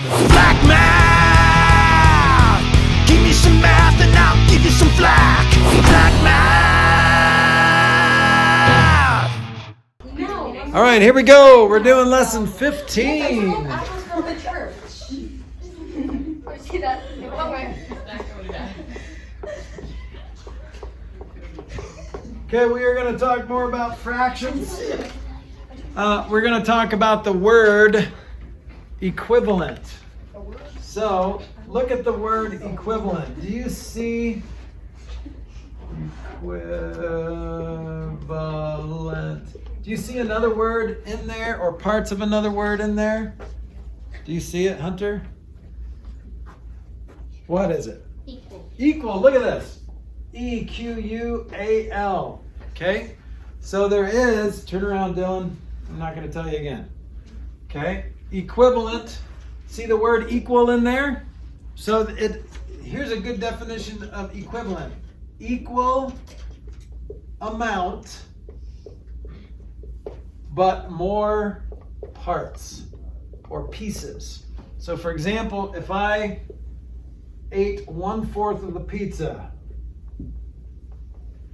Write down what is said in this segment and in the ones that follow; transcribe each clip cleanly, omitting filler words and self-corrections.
Flack math! Give me some math and I'll give you some flack. Flack math! All right, here we go. We're doing lesson 15. Okay, we are going to talk more about fractions. We're going to talk about the word equivalent. So, look at the word equivalent. Do you see equivalent? Do you see another word in there or parts of another word in there? Do you see it, Hunter? What is it? Equal. Equal. Look at this. E-Q-U-A-L. Okay? So there is, turn around, Dylan. I'm not going to tell you again. Okay? Equivalent. See the word equal in there? So here's a good definition of equivalent. Equal amount, but more parts or pieces. So for example, if I ate 1/4 of the pizza,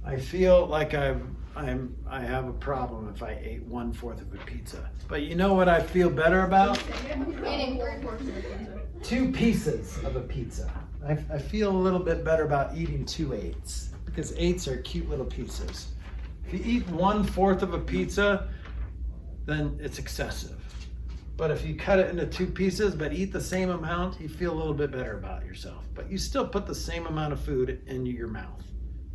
I feel like I have a problem if I ate 1/4 of a pizza. But you know what I feel better about? Eating 3/4 of the pizza. 2 pieces of a pizza. I feel a little bit better about eating 2 8s because 8s are cute little pieces. If you eat 1/4 of a pizza, then it's excessive. But if you cut it into 2 pieces but eat the same amount, you feel a little bit better about yourself. But you still put the same amount of food in your mouth.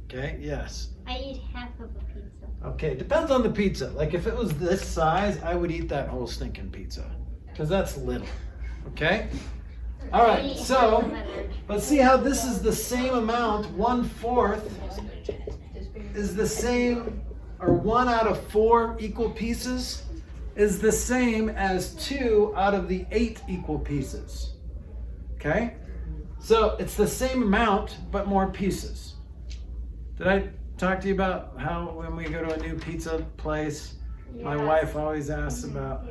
Okay, yes. I eat half of a pizza. Okay, depends on the pizza. Like if it was this size, I would eat that whole stinking pizza because that's little. Okay? All right, so let's see how this is the same amount. 1/4 is the same, or 1 out of 4 equal pieces is the same as 2 out of the 8 equal pieces. Okay? So it's the same amount, but more pieces. Did I talk to you about how when we go to a new pizza place, my wife always asks about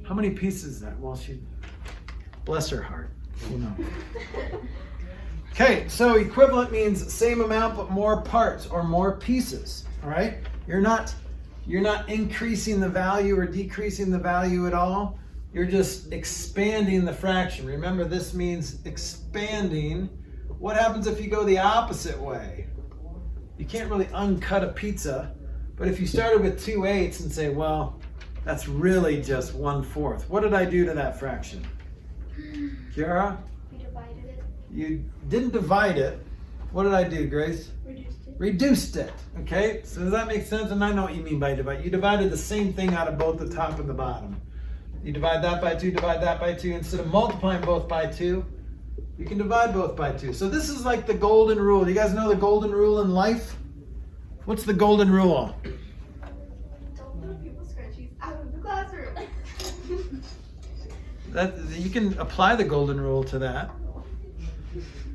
how many pieces is that? Well, she, bless her heart, you know. Okay, so equivalent means same amount but more parts or more pieces. All right, you're not increasing the value or decreasing the value at all. You're just expanding the fraction. Remember, this means expanding. What happens if you go the opposite way? You can't really uncut a pizza, but if you started with 2 8s and say, well, that's really just 1/4. What did I do to that fraction? Kiara? We divided it. You didn't divide it. What did I do, Grace? Reduced it. Reduced it. Okay, so does that make sense? And I know what you mean by divide. You divided the same thing out of both the top and the bottom. You divide that by 2, divide that by 2. Instead of multiplying both by 2, you can divide both by 2. So this is like the golden rule. Do you guys know the golden rule in life? What's the golden rule? Don't throw people's scrunchies out of the classroom. That you can apply the golden rule to that.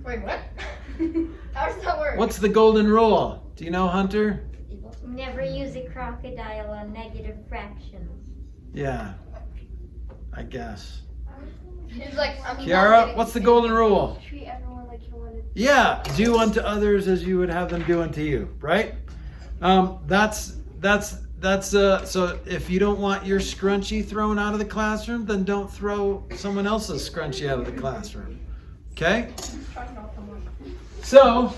Wait, what? How does that work? What's the golden rule? Do you know, Hunter? Never use a crocodile on negative fractions. Yeah, I guess. It's like, Kiara, what's the golden rule? Treat everyone like you wanted. Yeah, do unto others as you would have them do unto you, right? So if you don't want your scrunchie thrown out of the classroom, then don't throw someone else's scrunchie out of the classroom. Okay? So,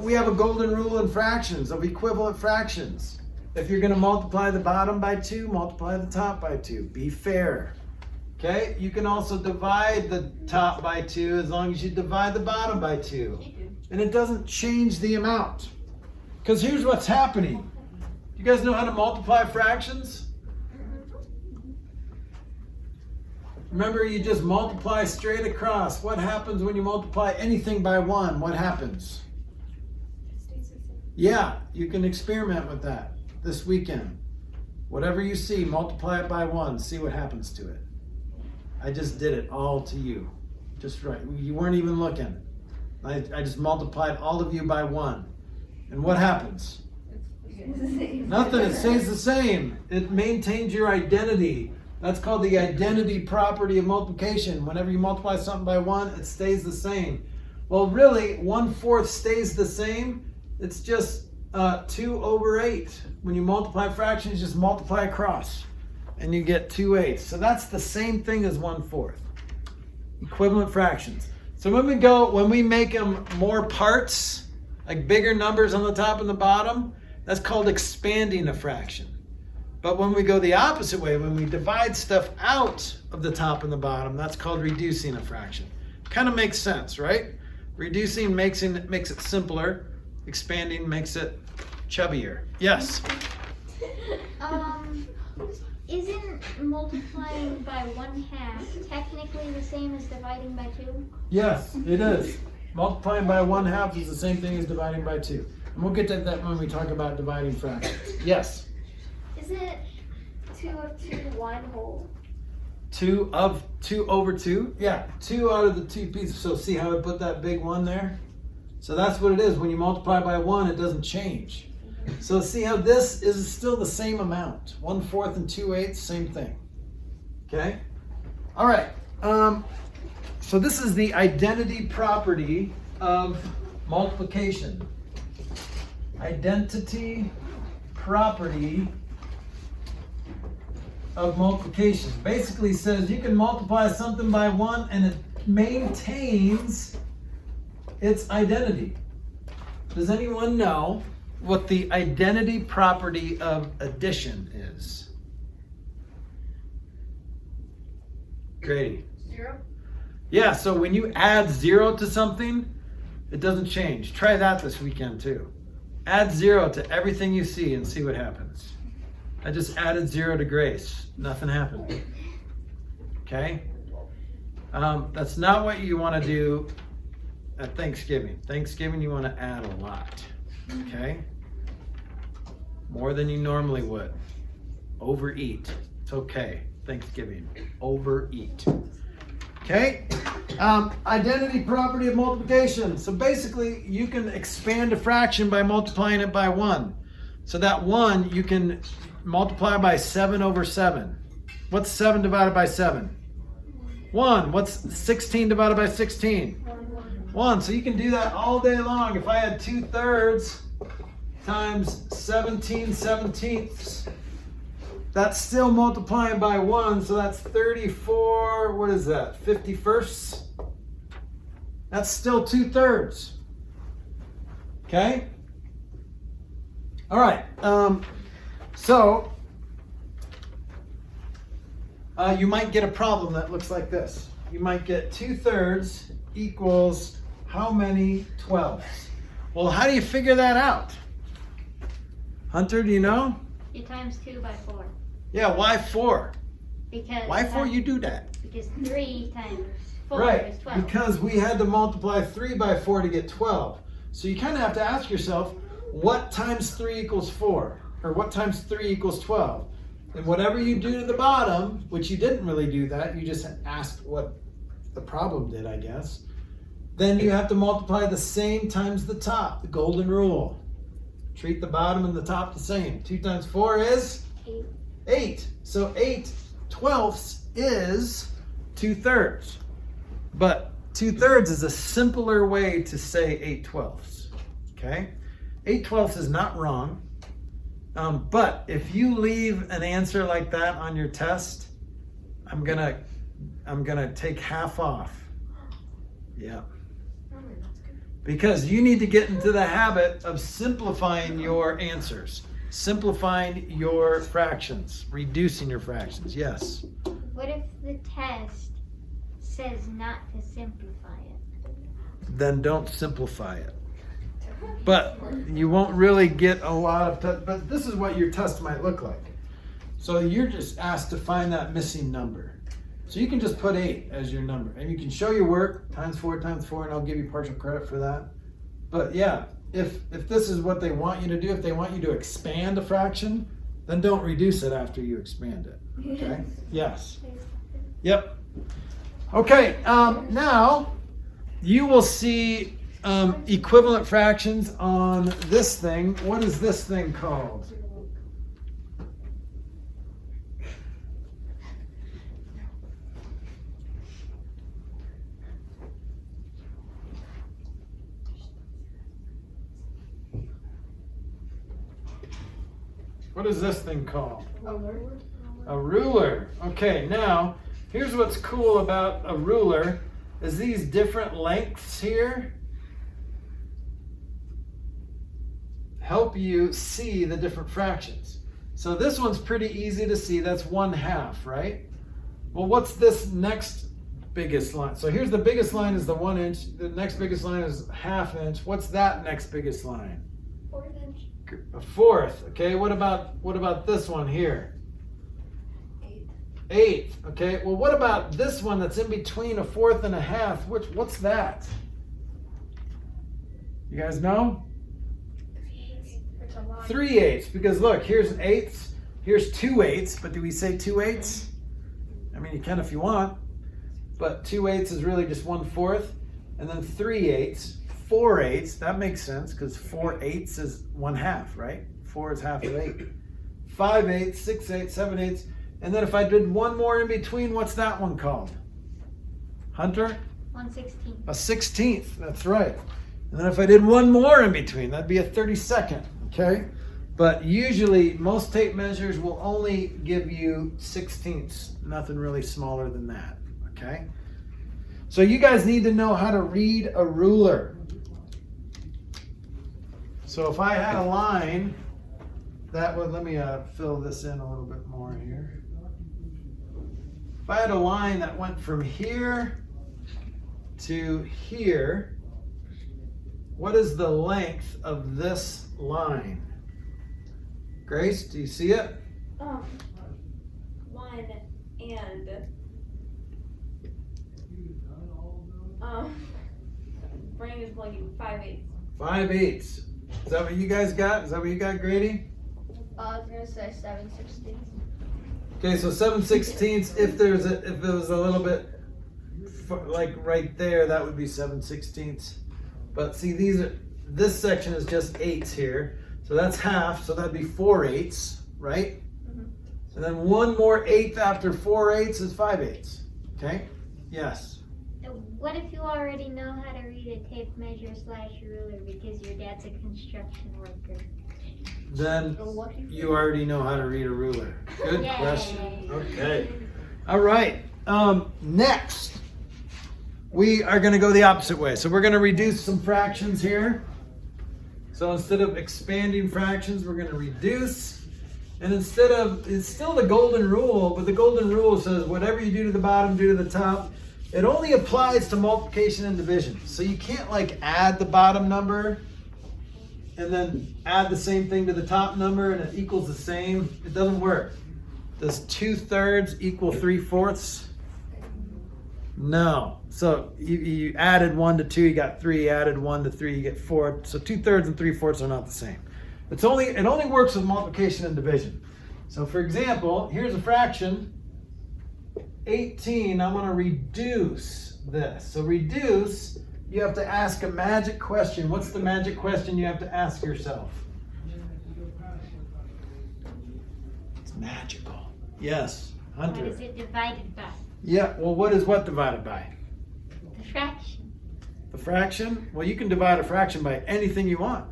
we have a golden rule in fractions of equivalent fractions. If you're going to multiply the bottom by 2, multiply the top by 2. Be fair. Okay? You can also divide the top by 2 as long as you divide the bottom by 2. And it doesn't change the amount. Because here's what's happening. You guys know how to multiply fractions? Remember, you just multiply straight across. What happens when you multiply anything by 1? What happens? Yeah, you can experiment with that this weekend. Whatever you see, multiply it by 1. See what happens to it. I just did it all to you. Just right. You weren't even looking. I just multiplied all of you by 1. And what happens? Nothing. It stays the same. It maintains your identity. That's called the identity property of multiplication. Whenever you multiply something by 1, it stays the same. Well, really, 1/4 stays the same. It's just 2 over 8. When you multiply fractions, just multiply across, and you get 2/8. So that's the same thing as 1/4. Equivalent fractions. So when we make them more parts, like bigger numbers on the top and the bottom, that's called expanding a fraction. But when we go the opposite way, when we divide stuff out of the top and the bottom, that's called reducing a fraction. Kind of makes sense, right? Reducing makes it simpler. Expanding makes it chubbier. Yes? Isn't multiplying by 1/2 technically the same as dividing by 2? Yes, it is. Multiplying by 1/2 is the same thing as dividing by 2. And we'll get to that when we talk about dividing fractions. Yes? Is it 2 of 2 1 whole? 2 over 2? Yeah, 2 out of the 2 pieces. So see how I put that big 1 there? So that's what it is. When you multiply by 1, it doesn't change. So see how this is still the same amount. 1/4 and 2/8, same thing. Okay? All right. So this is the identity property of multiplication. Identity property of multiplication. Basically says you can multiply something by 1 and it maintains its identity. Does anyone know what the identity property of addition is? Grady. 0. Yeah, so when you add 0 to something, it doesn't change. Try that this weekend too. Add 0 to everything you see and see what happens. I just added 0 to Grace. Nothing happened. Okay? That's not what you want to do at Thanksgiving. Thanksgiving, you want to add a lot. Okay? More than you normally would. Overeat. It's okay. Thanksgiving. Overeat. Okay? Identity property of multiplication. So basically, you can expand a fraction by multiplying it by 1. So that 1 you can multiply by 7 over 7. What's 7 divided by 7? 1. What's 16 divided by 16? 1. So you can do that all day long. If I had 2/3 times 17/17, that's still multiplying by 1. So that's 34, what is that, 51sts? That's still 2/3. Okay? All right. So you might get a problem that looks like this. You might get 2/3 equals how many 12ths? Well, how do you figure that out? Hunter, do you know? You times 2 by 4. Yeah, why 4? Because Why 4 you do that? Because 3 times 4 Right, is 12. because we had to multiply 3 by 4 to get 12. So you kind of have to ask yourself, what times 3 equals 4? Or what times 3 equals 12? And whatever you do to the bottom, which you didn't really do that, you just asked what the problem did, I guess. Then you have to multiply the same times the top, the golden rule. Treat the bottom and the top the same. 2 times 4 is? 8. 8. So 8/12 is 2/3. But 2/3 is a simpler way to say 8/12. Okay? 8/12 is not wrong. But if you leave an answer like that on your test, I'm gonna take half off. Yeah. Because you need to get into the habit of simplifying your answers, simplifying your fractions, reducing your fractions. Yes. What if the test says not to simplify it? Then don't simplify it. But you won't really get a lot of but this is what your test might look like. So you're just asked to find that missing number. So you can just put 8 as your number. And you can show your work, times 4 times 4, and I'll give you partial credit for that. But yeah, if this is what they want you to do, if they want you to expand a fraction, then don't reduce it after you expand it. Okay? Yes. Yep. Okay, now you will see equivalent fractions on this thing. What is this thing called? What is this thing called? Alert. A ruler. Okay, now, here's what's cool about a ruler is these different lengths here help you see the different fractions. So this one's pretty easy to see. That's 1/2, right? Well, what's this next biggest line? So here's the biggest line is the 1 inch. The next biggest line is 1/2 inch. What's that next biggest line? 1/4 inch. A 1/4. Okay, what about this one here? 1/8. Okay, well, what about this one that's in between a 1/4 and a 1/2? What's that? You guys know? It's a lot. 3/8, because look, here's 1/8, here's 2/8, but do we say 2/8? I mean, you can if you want, but 2/8 is really just 1/4, and then 3/8, 4/8, that makes sense, because 4/8 is 1/2, right? 4 is half of 8. 5/8, 6/8, 7/8, and then if I did one more in between, what's that one called? Hunter? 1/16. A 16th, that's right. And then if I did one more in between, that'd be a 32nd, okay? But usually, most tape measures will only give you 16ths, nothing really smaller than that, okay? So you guys need to know how to read a ruler. So if I had a line, that would, let me fill this in a little bit more here. If I had a line that went from here to here, what is the length of this line? Grace, do you see it? 1 and brain is blanking. 5/8. 5/8. Is that what you guys got? Is that what you got, Grady? I was gonna say 7/16. Okay, so 7/16. If it was a little bit like right there, that would be 7/16. But see, this section is just 8s here, so that's half. So that'd be 4/8, right? Mm-hmm. And then one more 1/8 after 4/8 is 5/8. Okay. Yes. What if you already know how to read a tape measure / ruler because your dad's a construction worker? Then you already know how to read a ruler. Good Yay. question. Okay. All right. Next, we are going to go the opposite way. So we're going to reduce some fractions here. So instead of expanding fractions, we're going to reduce. And it's still the golden rule, but the golden rule says whatever you do to the bottom, do to the top. It only applies to multiplication and division. So you can't like add the bottom number and then add the same thing to the top number and it equals the same. It doesn't work. Does 2/3 equal 3/4? No. So you added 1 to 2, you got 3. Added 1 to 3, you get 4. So 2/3 and 3/4 are not the same. It only works with multiplication and division. So for example, here's a fraction. 18, I'm going to reduce this. So reduce, you have to ask a magic question. What's the magic question you have to ask yourself? It's magical. Yes, Hunter. What is it divided by? Yeah, well, what is what divided by? The fraction. The fraction? Well, you can divide a fraction by anything you want.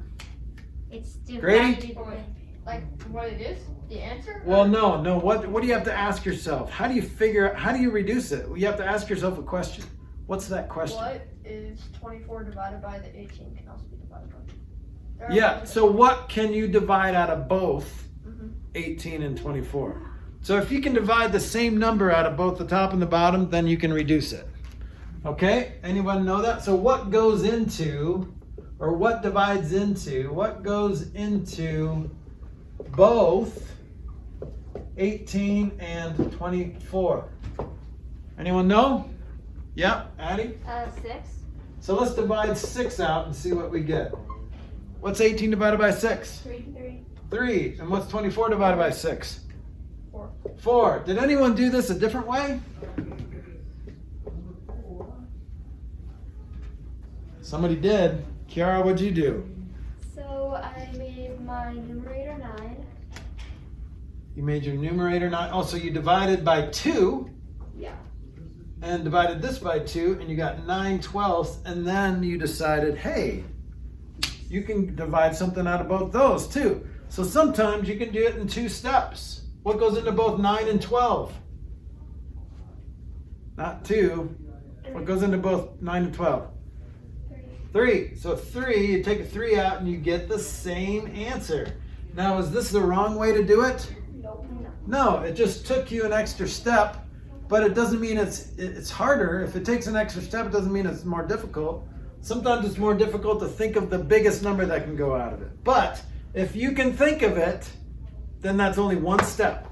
It's Grady? divided by. Like what it is? The answer? Well, no. What do you have to ask yourself? How do you reduce it? You have to ask yourself a question. What's that question? What is 24 divided by the 18 can also be divided by? Yeah, so what can you divide out of both Mhm. 18 and 24? So if you can divide the same number out of both the top and the bottom, then you can reduce it. Okay? Anyone know that? So what goes into, or what divides into, what goes into both 18 and 24? Anyone know? Yep, Addie? 6. So let's divide 6 out and see what we get. What's 18 divided by 6? 3. 3. And what's 24 divided by 6? 4. 4. Did anyone do this a different way? Somebody did. Kiara, what'd you do? So I made my numerator 9. You made your numerator 9. Oh, so you divided by 2. Yeah. And divided this by 2, and you got 9/12, and then you decided, hey, you can divide something out of both those too. So sometimes you can do it in 2 steps. What goes into both 9 and 12? Not 2. What goes into both 9 and 12? 3. So 3, you take a 3 out and you get the same answer. Now, is this the wrong way to do it? No, it just took you an extra step, but it doesn't mean it's harder. If it takes an extra step, it doesn't mean it's more difficult. Sometimes it's more difficult to think of the biggest number that can go out of it. But if you can think of it, then that's only 1 step.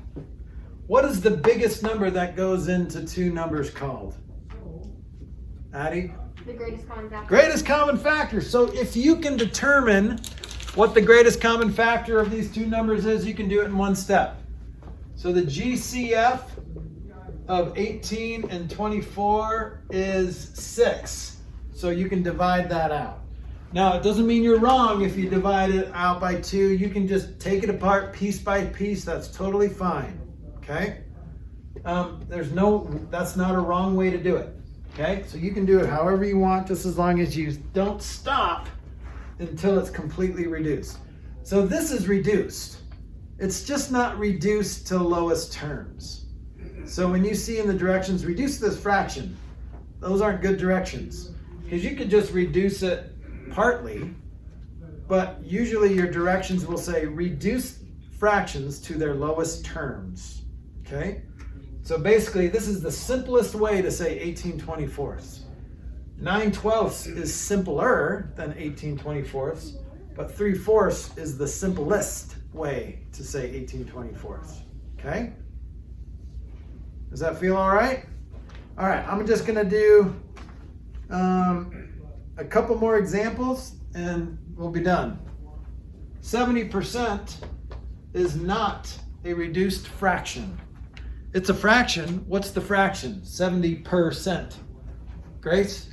What is the biggest number that goes into 2 numbers called? Addie? The greatest common factor. Greatest common factor. So if you can determine what the greatest common factor of these 2 numbers is, you can do it in 1 step. So the GCF of 18 and 24 is 6. So you can divide that out. Now, it doesn't mean you're wrong if you divide it out by 2. You can just take it apart piece by piece. That's totally fine. Okay? That's not a wrong way to do it. Okay? So you can do it however you want, just as long as you don't stop until it's completely reduced. So this is reduced. It's just not reduced to lowest terms. So when you see in the directions, reduce this fraction, those aren't good directions. Because you could just reduce it partly, but usually your directions will say reduce fractions to their lowest terms. Okay? So basically, this is the simplest way to say 18/24. 9/12 is simpler than 18/24, but 3/4 is the simplest way to say 18/24. Okay? Does that feel all right? All right, I'm just going to do a couple more examples and we'll be done. 70% is not a reduced fraction. It's a fraction. What's the fraction? 70%. Grace?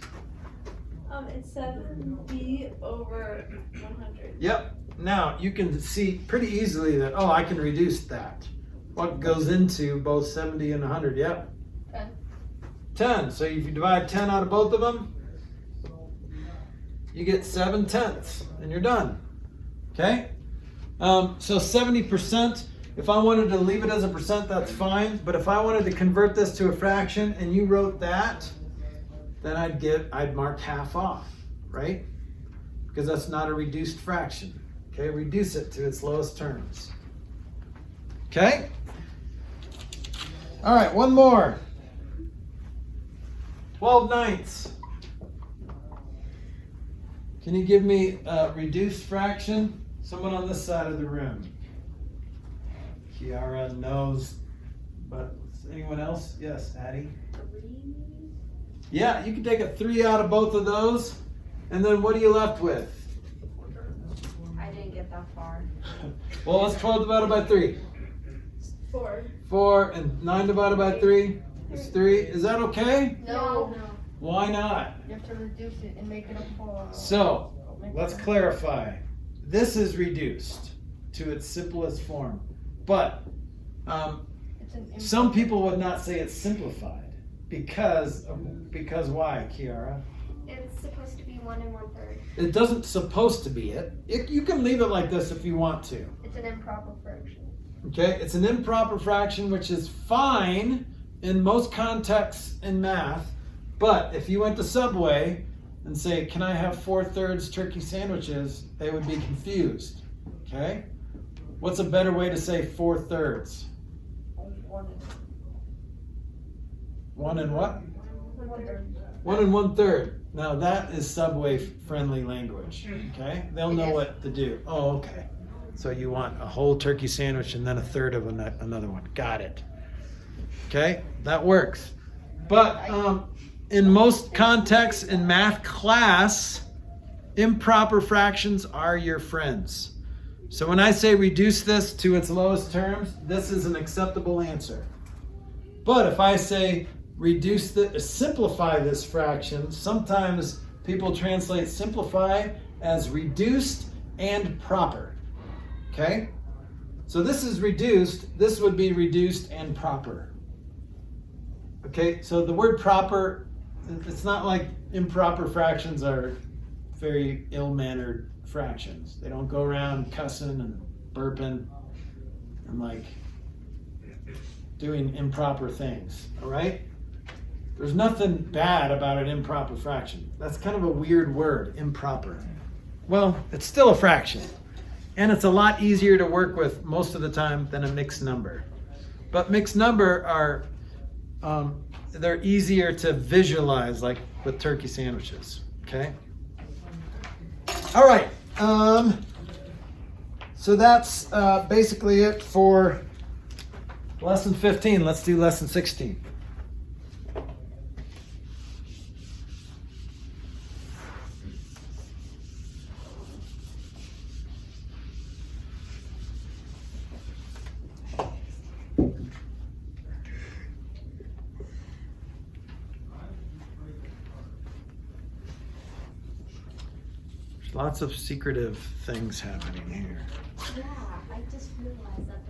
It's 70 over 100. Yep. Now you can see pretty easily that, I can reduce that. What goes into both 70 and 100? Yep. 10. So if you divide 10 out of both of them, you get 7/10 and you're done. Okay? So 70%, if I wanted to leave it as a percent, that's fine. But if I wanted to convert this to a fraction and you wrote that, then I'd mark half off, right? Because that's not a reduced fraction. Okay, reduce it to its lowest terms. Okay? All right, one more. 12/9. Can you give me a reduced fraction? Someone on this side of the room. Kiara knows, but anyone else? Yes, Addie? 3. Yeah, you can take a 3 out of both of those, and then what are you left with? I didn't get that far. Well, what's 12 divided by 3? 4. 4, and 9 divided by 3 is 3. Is that okay? No. Why not? You have to reduce it and make it a 4. So, let's clarify. This is reduced to its simplest form, but some people would not say it's simplified because why, Kiara? It's supposed to be 1 1/3. It doesn't supposed to be it. You can leave it like this if you want to. It's an improper fraction. Okay, it's an improper fraction, which is fine in most contexts in math, but if you went to Subway and say, can I have 4/3 turkey sandwiches, they would be confused. Okay? What's a better way to say 4/3? 1 and what? 1 and 1/3. Now that is Subway friendly language. Okay? They'll know what to do. Oh, okay. So you want a whole turkey sandwich and then 1/3 of another one. Got it. Okay? That works. But in most contexts in math class, improper fractions are your friends. So when I say reduce this to its lowest terms, this is an acceptable answer. But if I say simplify this fraction, sometimes people translate simplify as reduced and proper. Okay? So this is reduced, this would be reduced and proper. Okay, so the word proper, it's not like improper fractions are very ill-mannered fractions. They don't go around cussing and burping and like doing improper things, all right? There's nothing bad about an improper fraction. That's kind of a weird word, improper. Well, it's still a fraction. And it's a lot easier to work with most of the time than a mixed number. But mixed number are, they're easier to visualize, like with turkey sandwiches, okay? All right, so that's basically it for lesson 15. Let's do lesson 16. Lots of secretive things happening here. Yeah, I just realized that